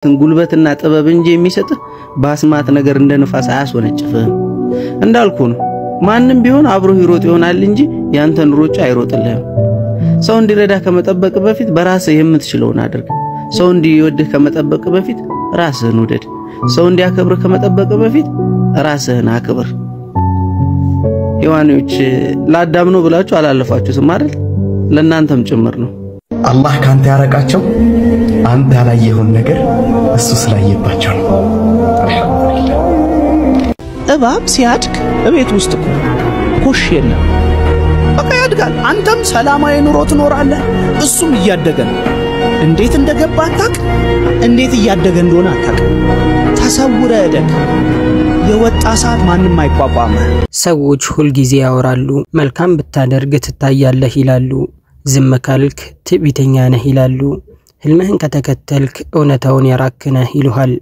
ጉልበትና ጥበብ እንጂ የሚሰጥ ባስማት ነገር እንደ ንፋስ አያስወነጭፍህም እንዳልኩ ነው ማንንም ቢሆን አብሮ ይሮጥ ይሆናል እንጂ ያንተን ሩጫ አይሮጥልህም ሰው እንዲረዳ ከመጠበቅ በፊት በራስህ የምትችለውን አድርግ ሰው እንዲወድህ ከመጠበቅ በፊት ራስህን ውደድ ሰው እንዲያከብር ከመጠበቅ በፊት ራስህን አክብር ዮሐንስ ለአዳም ነው ብላችሁ አላለፋችሁትም አይደል ለእናንተም ጭምር ነው አላህ ካንተ ያረቃቸው አንተ ያላየውን ነገር እሱ ስላየባቸው ነው አልሐምዱሊላህ እባብ ሲያድግ እቤት ውስጥ ኮሽ የለም በቃ ያድጋል አንተም ሰላማዊ ኑሮ ትኖራለህ እሱም እያደገ ነው እንዴት እንደገባ አታውቅ እንዴት እያደገ እንደሆነ አታውቅ ተሰውረ እደግ የወጣ ሰዓት ማንንም አይቋቋም ሰዎች ሁሉ ጊዜ ያወራሉ መልካም ብታደርግ ትታያለህ ይላሉ ዝም ካልክ ትዕቢተኛ ነህ ይላሉ ህልምህን ከተከተልክ እውነታውን ያራክነህ ይሉሃል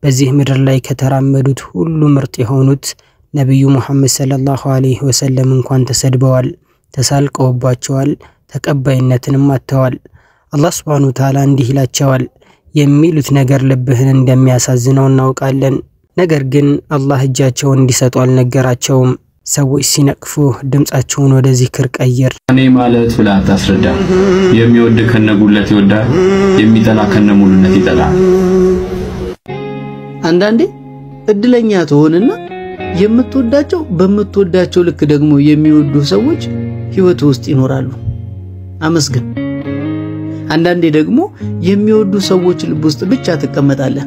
በዚህ ምድር ላይ ከተራመዱት ሁሉ ምርጥ የሆኑት ነብዩ መሐመድ ሰለላሁ ዐለይሂ ወሰለም እንኳን ተሰድበዋል ተሳልቀውባቸዋል ተቀባይነትንም አጥተዋል አላህ Subhanahu Wa Ta'ala እንዲህ ይላቸዋል የሚሉት ነገር ልብህን እንደሚያሳዝነው እናውቃለን ነገር ግን አላህ እጃቸውን እንዲሰጡ አልነገራቸውም ሰዎች ሲነቅፉ ድምጻቸውን ወደ ዚክር ቀይር እኔ ማለት ብላ ታስረዳ የሚወድ ከነጉለት ይወዳል የሚጠላ ከነሙሉነት ይጠላል አንዳንዴ እድለኛ ተሆንና የምትወዳቸው በምትወዳቸው ልክ ደግሞ የሚወዱ ሰዎች ህይወት ውስጥ ይኖራሉ አመስግን አንዳንዴ ደግሞ የሚወዱ ሰዎች ልብ ውስጥ ብቻ ተቀመጣለህ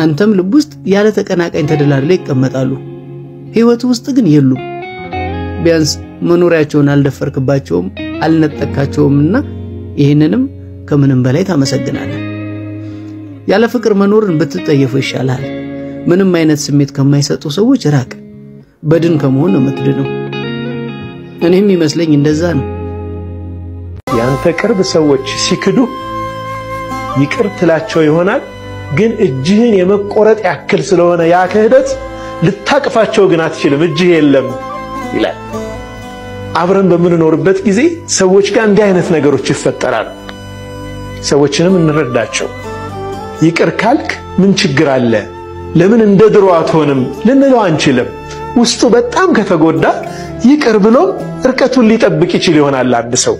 አንተም ልብ ውስጥ ያለ ተቀናቃኝ ተደላድለው ይቀመጣሉ ህይወት ውስጥ ግን የሉም ቢያንስ መኖሪያቸውን አልደፈርክባቸውም አልነጠቃቸውምና ይሄንንም ከምንም በላይ ታመሰግናለህ ያለ ፍቅር መኖርን በትጠየፉ ይሻላል ምንም አይነት ስሜት ከማይሰጡ ሰዎች ራቅ በድን ከመሆን ነው የምትድነው እኔም ይመስለኝ እንደዛ ነው ያንተ ቅርብ ሰዎች ሲክዱ ይቅር ትላቸው ይሆናል ግን እጅህን የመቆረጥ ያክል ስለሆነ ያ ክህደት ልታቅፋቸው ግን አትችልም እጅህ የለም ይላል አብረን በመኖርበት ጊዜ ሰዎች ጋር እንዲህ አይነት ነገሮች ይፈጠራሉ ሰዎችንም እንረዳቸው ይቅር ካልክ ምን ችግር አለ ለምን እንደ ድሮ አትሆንም ልንለው አንችልም ውስጡ በጣም ከተጎዳ ይቅር ብሎ እርቀቱን ሊጠብቅ ይችል ይሆናል አንድ ሰው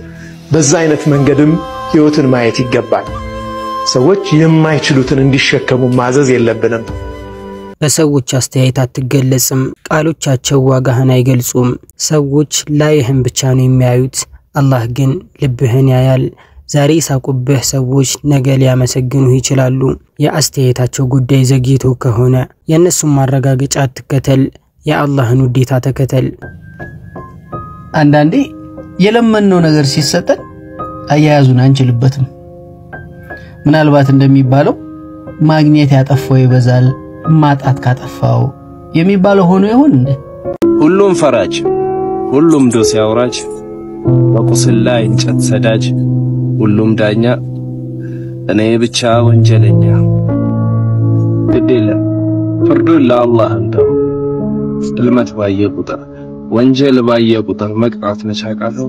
በዛ አይነት መንገድም ህይወትን ማየት ይገባል ሰዎች የማይችሉትን እንዲሸከሙ ማዘዝ የለብንም በሰዎች አስተያየት አትገለጽም ቃሎቻቸው ዋጋህን አይገልጹም ሰዎች ላይህን ብቻ ነው የሚያዩት አላህ ግን ልብህን ያያል ዛሬ ሳቁብህ ሰዎች ነገ ሊያመሰግኑህ ይችላሉ የአስተያየታቸው ጉዳይ ዘግይቶ ከሆነ የነሱን ማረጋገጫ አትከተል የአላህን ውዴታ ተከተል አንዳንዴ የለመነው ነገር ሲሰጠን አያያዙን አንችልበትም ምናልባት እንደሚባለው ማግኘት ያጠፋው ይበዛል ማጣት ካጠፋው የሚባለው ሆኖ ይሆን እንዴ ሁሉም ፈራጅ ሁሉም ዶስ ያውራጅ በቁስል ላይ እንጨት ሰዳጅ ሁሉም ዳኛ እኔ ብቻ ወንጀለኛ ግዴለ ፍርዱ ለአላህ እንደው ልመት ባየ ቁጥር ወንጀል ባየ ቁጥር መቅጣት መቻቃተው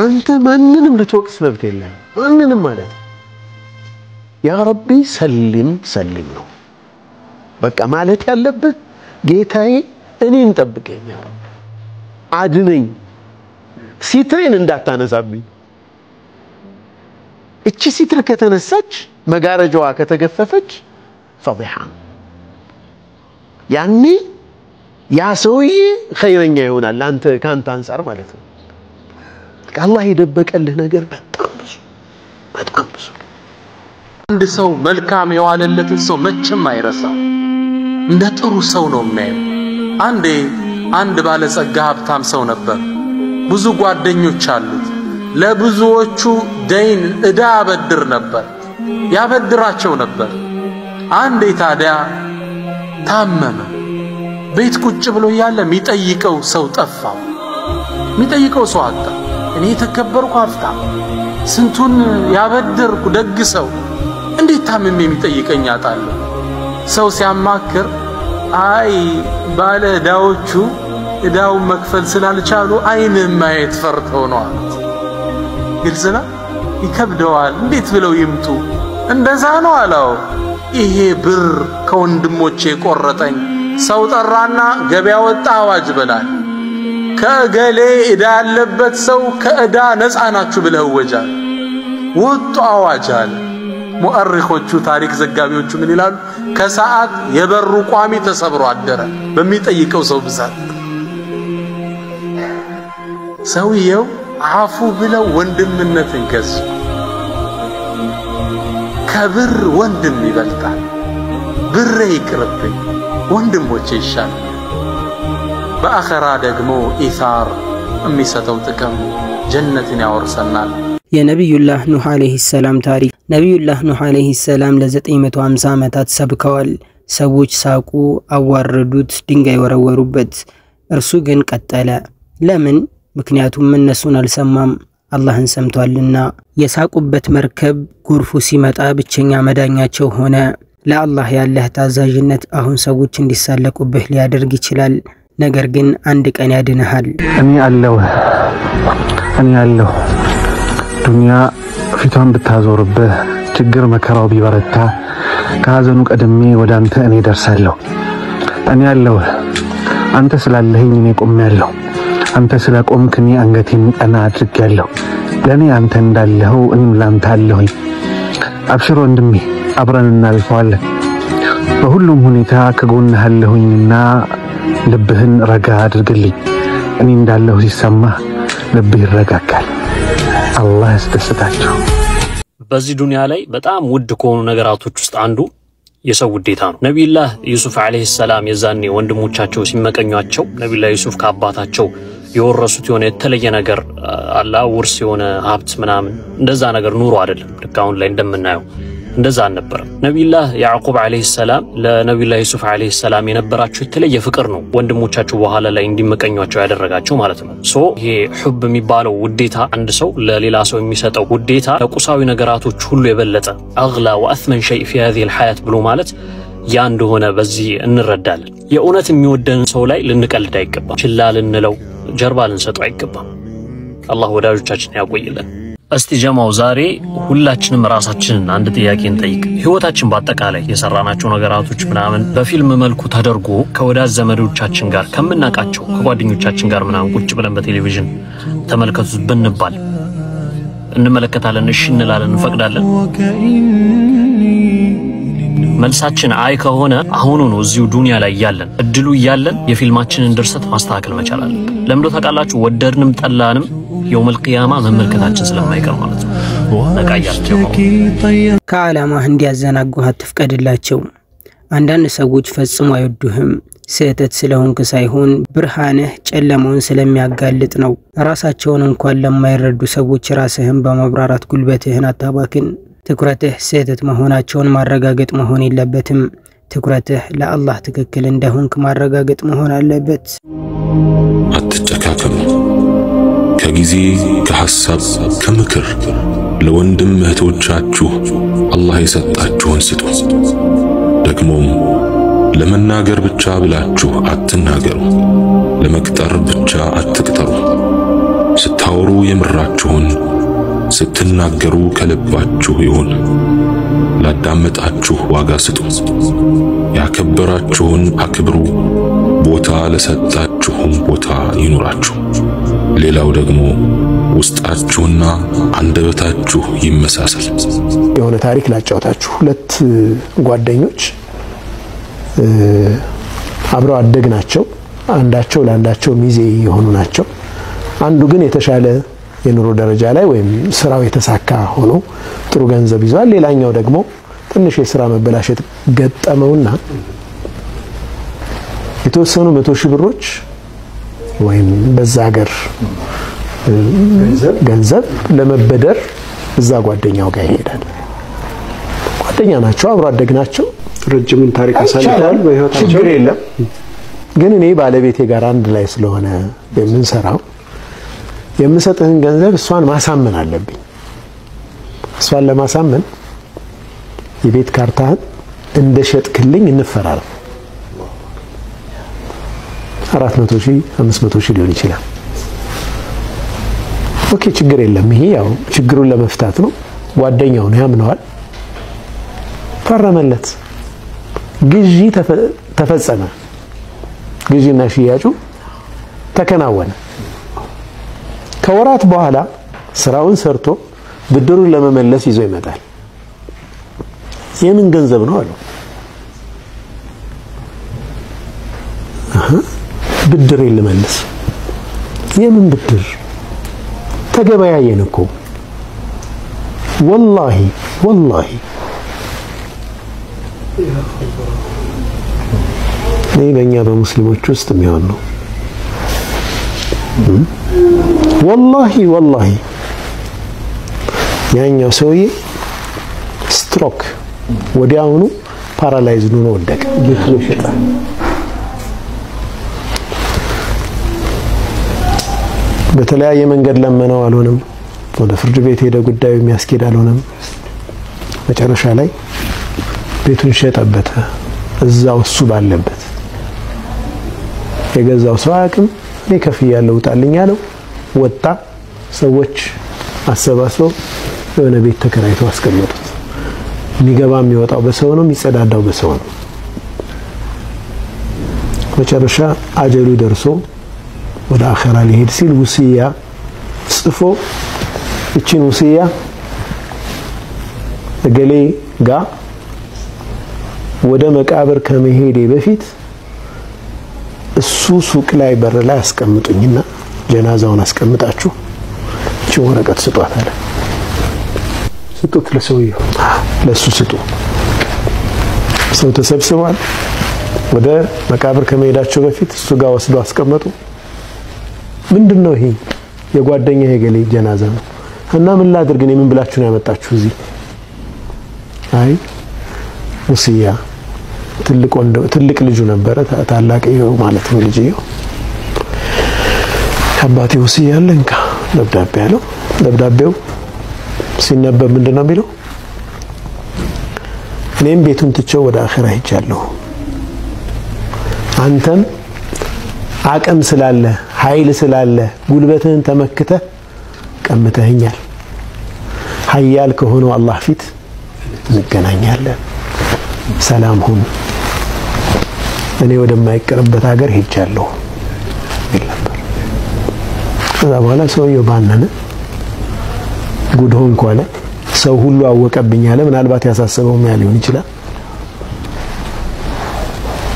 አንተ ማንንም ልትወቅስ መብት የለም ማንንም ማለት ያ ረቢ ሰልም ሰልም ነው በቃ ማለት ያለበት ጌታዬ እኔን ጠብቀኝ አድነኝ ሲትሬን እንዳታነሳብኝ እቺ ሲትር ከተነሳች መጋረጃዋ ከተገፈፈች ፈضيحة ያኔ ያ ሰውዬ ኸይረኛ ይሆናል አንተ ካንተ አንሳር ማለት ነው አላህ የደበቀልህ ነገር በጣም ብዙ አንድ ሰው መልካም የዋለለትን ሰው መቼም አይረሳም እንደ ጥሩ ሰው ነው የሚያየው አንድ ባለጸጋ ሀብታም ሰው ነበር ብዙ ጓደኞች አሉት ለብዙዎቹ ደይን እዳ ያበድር ነበር ያበድራቸው ነበር አንዴ ታዲያ ታመመ ቤት ቁጭ ብሎ ያለ የሚጠይቀው ሰው ጠፋው የሚጠይቀው ሰው አጣ እኔ ተከበርኩ ሀብታም ስንቱን ያበድርኩ ደግ ሰው እንዴት ታመመ የሚጠይቀኝ አጣለሁ ሰው ሲያማክር አይ ባለ ዳዎቹ እዳው መክፈል ስላልቻሉ አይን ማየት ፈርተው ነው ግልጽና ይከብደዋል እንዴት ብለው ይምጡ እንደዛ ነው አላው ይሄ ብር ከወንድሞቼ ቆረጠኝ ሰው ጠራና ገበያ ወጣ አዋጅ በላል ከገሌ ዕዳ ያለበት ሰው ከዕዳ ነፃ ናችሁ ብለው ወጃል ወጡ አዋጅ አለ ሙአሪኾቹ ታሪክ ዘጋቢዎቹ ምን ይላሉ ከሰዓት የበሩ ቋሚ ተሰብሮ አደረ በሚጠይቀው ሰው ብዛት ሰውየው አፉ ብለው ወንድምነትን ገዙ ከብር ወንድም ይበልጣል ብር ይቅርብኝ ወንድሞቼ ይሻል በአኺራ ደግሞ ኢሳር የሚሰጠው ጥቅም ጀነትን ያወርሰናል የነብዩላህ ኑህ አለይሂ ሰላም ታሪክ ነብዩላህ ኑህ አለይሂ ሰላም ለ950 ዓመታት ሰብከዋል ሰዎች ሳቁ አዋረዱት ድንጋይ ወረወሩበት እርሱ ግን ቀጠለ ለምን ምክንያቱም እነሱን አልሰማም አላህን ሰምቷልና የሳቁበት መርከብ ጎርፉ ሲመጣ ብቸኛ መዳኛቸው ሆነ ለአላህ ያለህ ታዛዥነት አሁን ሰዎች እንዲሳለቁብህ ሊያደርግ ይችላል ነገር ግን አንድ ቀን ያድንሃል እኔ አለሁ ዱንያ ፊቷን ብታዞርብህ ችግር መከራው ቢበረታ ከሐዘኑ ቀድሜ ወዳንተ እኔ ደርሳለሁ እኔ አለሁ አንተ ስላለህኝ እኔ ቆሜያለሁ አንተ ስለቆምክኝ አንገቴን ቀና አድርጌያለሁ ለኔ አንተ እንዳለኸው እኔም ላንተ አለሁኝ አብሽር ወንድሜ አብረን እናልፈዋለን በሁሉም ሁኔታ ከጎንህ አለሁኝና ልብህን ረጋ አድርግልኝ እኔ እንዳለሁ ሲሰማ ልብህ ይረጋጋል አላህ ያስደስታቸው በዚህ ዱንያ ላይ በጣም ውድ ከሆኑ ነገራቶች ውስጥ አንዱ የሰው ውዴታ ነው ነብዩላህ ዩሱፍ አለይሂ ሰላም የዛኔ ወንድሞቻቸው ሲመቀኟቸው ነብዩላህ ዩሱፍ ከአባታቸው የወረሱት የሆነ የተለየ ነገር አላ ውርስ የሆነ ሀብት ምናምን እንደዛ ነገር ኑሮ አይደለም ልካውን ላይ እንደምናየው እንደዛ ነበር ነብዩላህ ያዕቁብ አለይሂ ሰላም ለነብዩላህ ዩሱፍ አለይሂ ሰላም የነበራቸው የተለየ ፍቅር ነው ወንድሞቻቸው በኋላ ላይ እንዲመቀኟቸው ያደረጋቸው ማለት ነው ሶ ይሄ ሁብ የሚባለው ውዴታ አንድ ሰው ለሌላ ሰው የሚሰጠው ውዴታ ለቁሳዊ ነገራቶች ሁሉ የበለጠ አግላ ወአثمن شيء في هذه الحياه ብሎ ማለት ያ እንደሆነ በዚህ እንረዳለን የኡነት የሚወደን ሰው ላይ ልንቀልድ አይገባም ችላ ልንለው ጀርባ ልንሰጠው አይገባም አላህ ወዳጆቻችን ያቆይልን እስቲ ጀማው ዛሬ ሁላችንም ራሳችንን አንድ ጥያቄ እንጠይቅ ህይወታችን በአጠቃላይ የሰራናቸው ነገራቶች ምናምን በፊልም መልኩ ተደርጎ ከወዳጅ ዘመዶቻችን ጋር ከመናቃቸው ከጓደኞቻችን ጋር ምናምን ቁጭ ብለን በቴሌቪዥን ተመልከቱት ብንባል እንመለከታለን እሺ እንላለን እንፈቅዳለን መልሳችን አይ ከሆነ አሁን ነው እዚሁ ዱንያ ላይ ያለን እድሉ ያለን የፊልማችንን ድርሰት ማስተካከል መቻል አለብን ለምዶ ታቃላችሁ ወደድንም ጠላንም يوم القيامة መመልከታችን ስለማይቀር ማለት ነው ነቃያቸው ከዓላማህ እንዲያዘናጉህ አትፍቀድላቸው አንዳንድ ሰዎች ፈጽሞ አይወዱህም ስህተት ስለሆንክ ሳይሆን ብርሃንህ ጨለማውን ስለሚያጋልጥ ነው ራሳቸውን እንኳን ለማይረዱ ሰዎች ራስህን በማብራራት ጉልበትህን አታባክን ትኩረትህ ስህተት መሆናቸውን ማረጋገጥ መሆን የለበትም ትኩረትህ ለአላህ ትክክል እንደሆንክ ማረጋገጥ መሆን አለበት አትጨካከኑ ከጊዜ ከሐሳብ ከምክር ለወንድም እህቶቻችሁ አላህ የሰጣችሁን ስጡ ደግሞም ለመናገር ብቻ ብላችሁ አትናገሩ ለመቅጠር ብቻ አትቅጠሩ ስታወሩ የምራችሁን ስትናገሩ ከልባችሁ ይሁን ላዳመጣችሁ ዋጋ ስጡ ያከበራችሁን አክብሩ ቦታ ለሰጣችሁም ቦታ ይኑራችሁ ሌላው ደግሞ ውስጣችሁና አንደበታችሁ ይመሳሰል የሆነ ታሪክ ላጫውታችሁ ሁለት ጓደኞች አብረው አደግናቸው አንዳቸው ለአንዳቸው ሚዜ የሆኑ ናቸው አንዱ ግን የተሻለ የኑሮ ደረጃ ላይ ወይም ስራው የተሳካ ሆኖ ጥሩ ገንዘብ ይዟል ሌላኛው ደግሞ ትንሽ የሥራ መበላሸት ገጠመውና የተወሰኑ 100 ሺህ ብሮች ወይም በዛ ሀገር ገንዘብ ለመበደር እዛ ጓደኛው ጋር ይሄዳል ጓደኛ ናቸው አብሮ አደግናቸው ረጅምን ታሪክ አሳልፈዋል በህይወታቸው የለም ግን እኔ ባለቤቴ ጋር አንድ ላይ ስለሆነ የምንሰራው የምሰጥህን ገንዘብ እሷን ማሳመን አለብኝ እሷን ለማሳመን የቤት ካርታህን እንደሸጥክልኝ እንፈራረም 400,000 500,000 ሊሆን ይችላል ኦኬ ችግር የለም ይሄ ያው ችግሩን ለመፍታት ነው ጓደኛው ነው ያምነዋል ፈረመለት ግዢ ተፈጸመ ግዢና ሽያጩ ተከናወነ ከወራት በኋላ ስራውን ሰርቶ ብድሩን ለመመለስ ይዞ ይመጣል የምን ገንዘብ ነው አለው ብድር ለመመለስ የምን ብድር ተገበያየን እኮ والله በእኛ በሙስሊሞች ውስጥ የሚሆን ነው والله ያኛው ሰውዬ ስትሮክ ወዲያውኑ ፓራላይዝድ ሆኖ ወደቀ ቤቱን ሸጠ በተለያየ መንገድ ለመነው አልሆነም ወደ ፍርድ ቤት ሄደ ጉዳዩ የሚያስኬድ አልሆነም መጨረሻ ላይ ቤቱን ሸጠበት እዛው እሱ ባለበት የገዛው ሰው አቅም እኔ ከፍያለሁ ውጣልኝ አለው ወጣ ሰዎች አሰባስበው የሆነ ቤት ተከራይቶ አስቀመጡት የሚገባ የሚወጣው በሰው ነው የሚጸዳዳው በሰው ነው መጨረሻ አጀሉ ደርሶ ወደ አኺራ ሊሄድ ሲል ውሲያ ጽፎ እቺን ውሲያ እገሌ ጋ ወደ መቃብር ከመሄዴ በፊት እሱ ሱቅ ላይ በር ላይ አስቀምጡኝና ጀናዛውን አስቀምጣችሁ እቺ ወረቀት ስጧት አለ ስጡት ለሰውየው ለሱ ስጡ ሰው ተሰብስቧል ወደ መቃብር ከመሄዳቸው በፊት እሱ ጋር ወስዶ አስቀመጡ ምንድነው ይሄ የጓደኛ የገሌ ጀናዛ ነው እና ምን ላድርግ ነው ምን ብላችሁ ነው ያመጣችሁ እዚህ አይ ውሲያ ትልቅ ልጁ ነበር ታላቅ ይው ማለት ነው ልጅየው አባቴ ውሲያ አለንካ ደብዳቤ ያለው ደብዳቤው ሲነበብ ምንድነው የሚለው እኔም ቤቱን ትቼው ወደ አኺራ ሄጃለሁ አንተም አቅም ስላለ ኃይል ስላለ ጉልበትህን ተመክተ ቀምተኸኛል ኃያል ከሆነው አላህ ፊት እንገናኛለን ሰላም ሁን እኔ ወደማይቀርበት ሀገር ሄጃለሁ ይላል ከዛ በኋላ ሰውየው ባነነ ጉድ ሆንኩ አለ ሰው ሁሉ አወቀብኝ አለ ምናልባት ያሳሰበው ምን ሊሆን ይችላል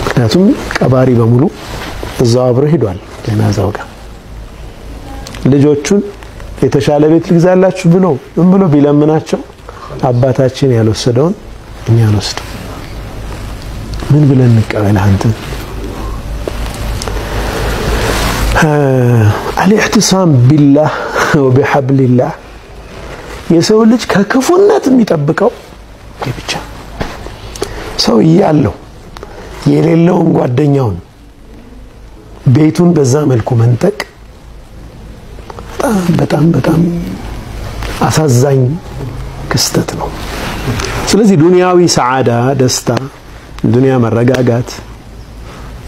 ምክንያቱም ቀባሪ በሙሉ እዛው አብሮ ሄዷል ጀናዛው ጋር ልጆቹን የተሻለ ቤት ልግዛላችሁ ብሎ ቢለምናቸው አባታችን ያልወሰደውን እኛ እንወስድ ምን ብለን እንቀበል አንተ الاعتصام بالله وبحبل الله የሰው ልጅ ከክፉነት የሚጠብቀው ብቻ ሰው ያለው የሌለውን ጓደኛውን ቤቱን በዛ መልኩ መንጠቅ በጣም አሳዛኝ ክስተት ነው ስለዚህ ዱንያዊ ሰዓዳ ደስታ ዱንያ መረጋጋት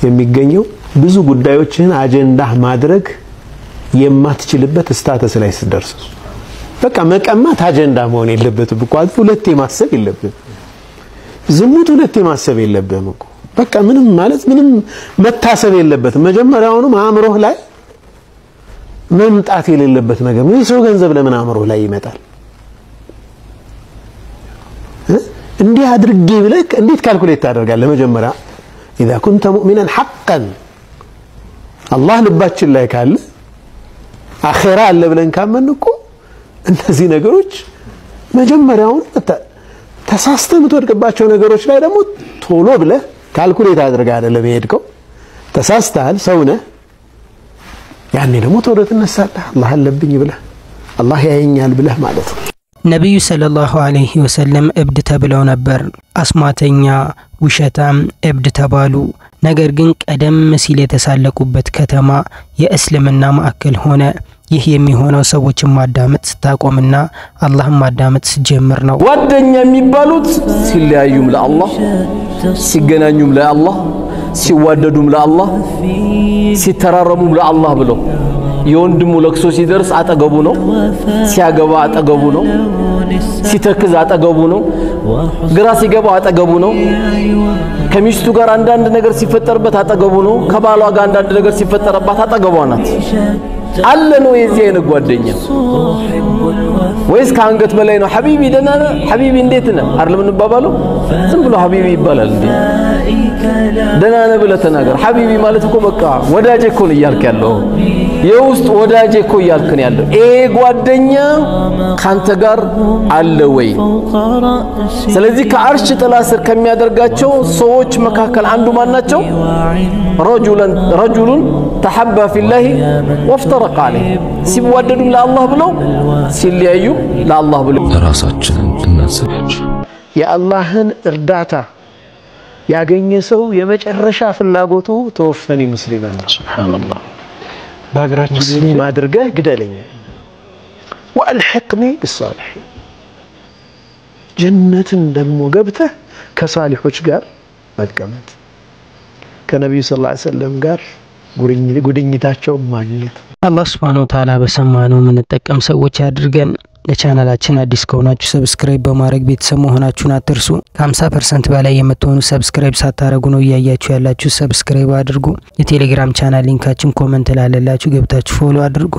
የሚገኘው ብዙ ጉዳዮችን አጀንዳ ማድረግ የማትችልበት ስታተስ ላይ ሲደርስ በቃ መቀማት አጀንዳ መሆን የለበትም እኮ ሁለቴ ማሰብ የለብህም ዝሙት ሁለቴ ማሰብ የለብህም እኮ በቃ ምንም መታሰብ የለበትም መጀመሪያውኑ አእምሮህ ላይ መምጣት የሌለበት ነገር ነው የሰው ገንዘብ ለምን አእምሮህ ላይ ይመጣል እንዲህ አድርጌ ብለህ እንዴት ካልኩሌት ታደርጋለህ መጀመሪያ اذا كنت مؤمنا حقا الله ልባችን ላይ ካለ አኺራ አለ ብለን ካመንኩ እነዚህ ነገሮች መጀመሪያውን ተሳስተህ የምትወድቅባቸው ነገሮች ላይ ደግሞ ቶሎ ብለህ ካልኩሌት አድርገህ አይደለም የሄድከው ተሳስተሃል ሰው ነህ ያኔ ደግሞ ቶሎ ትነሳለህ አላህ አለብኝ ብለህ አላህ ያየኛል ብለህ ማለት ነው ነብዩ ሰለላሁ ዐለይሂ ወሰለም እብድ ተብለው ነበር አስማተኛ ውሸታም እብድ ተባሉ ነገር ግን ቀደም ሲል የተሳለቁበት ከተማ የእስልምና ማዕከል ሆነ ይህ የሚሆነው ሰዎችን ማዳመጥ ስታቆምና አላህን ማዳመጥ ሲጀምር ነው ጓደኛ የሚባሉት ሲለያዩም ለአላህ ሲገናኙም ለአላህ ሲዋደዱም ለአላህ ሲተራረሙም ለአላህ ብለው የወንድሙ ለቅሶ ሲደርስ አጠገቡ ነው ሲያገባ አጠገቡ ነው ሲተክዝ አጠገቡ ነው ግራ ሲገባ አጠገቡ ነው ከሚስቱ ጋር አንዳንድ ነገር ሲፈጠርበት አጠገቡ ነው ከባሏ ጋር አንዳንድ ነገር ሲፈጠርባት አጠገቧ ናት አለ ነው የዚህ አይነት ጓደኛ ወይስ ከአንገት በላይ ነው ሐቢቢ ደህና ነህ ሐቢቢ እንዴት ነህ አይደለም እንባባለው ዝም ብሎ ሐቢቢ ይባላል እንዴ ደህና ነህ ብለህ ተናገር ሐቢቢ ማለት እኮ በቃ ወዳጄ እኮ ነው እያልክ ያለው የውስጥ ወዳጄ እኮ እያልክ ነው ያለው ጓደኛ ካንተ ጋር አለ ወይ ስለዚህ ከአርሽ ጥላ ስር ከሚያደርጋቸው ሰዎች መካከል አንዱ ማናቸው رجل تحبى في الله وافترق عليه ሲዋደዱ ለአላህ ብለው ሲለያዩ ለአላህ ብለው ራሳችንን እናዘጋጅ የአላህን እርዳታ ያገኘ ሰው የመጨረሻ ፍላጎቱ ተወፈኒ ሙስሊማን ሱብሃንአላህ ባግራችን ሙስሊም አድርገህ ግደለኝ ወአልሂቅኒ ቢሷሊሂን ጀነትን ደግሞ ገብተህ ከሳሊሖች ጋር መቀመጥ ከነብዩ ሰለላሁ ዐለይሂ ወሰለም ጋር ጉድኝታቸው ማግኘት አላህ Subhanahu Wa Ta'ala በሰማነው የምንጠቀም ሰዎች ያድርገን ለቻናላችን አዲስ ከሆናችሁ ሰብስክራይብ በማድረግ ቤተሰብ መሆናችሁን አትርሱ ከ50% በላይ የምትሆኑ ሰብስክራይብ ሳታረጉ ነው እያያችሁ ያላችሁ ሰብስክራይብ አድርጉ የቴሌግራም ቻናል ሊንካችን ኮሜንት ላይ አለላችሁ ገብታችሁ ፎሎ አድርጉ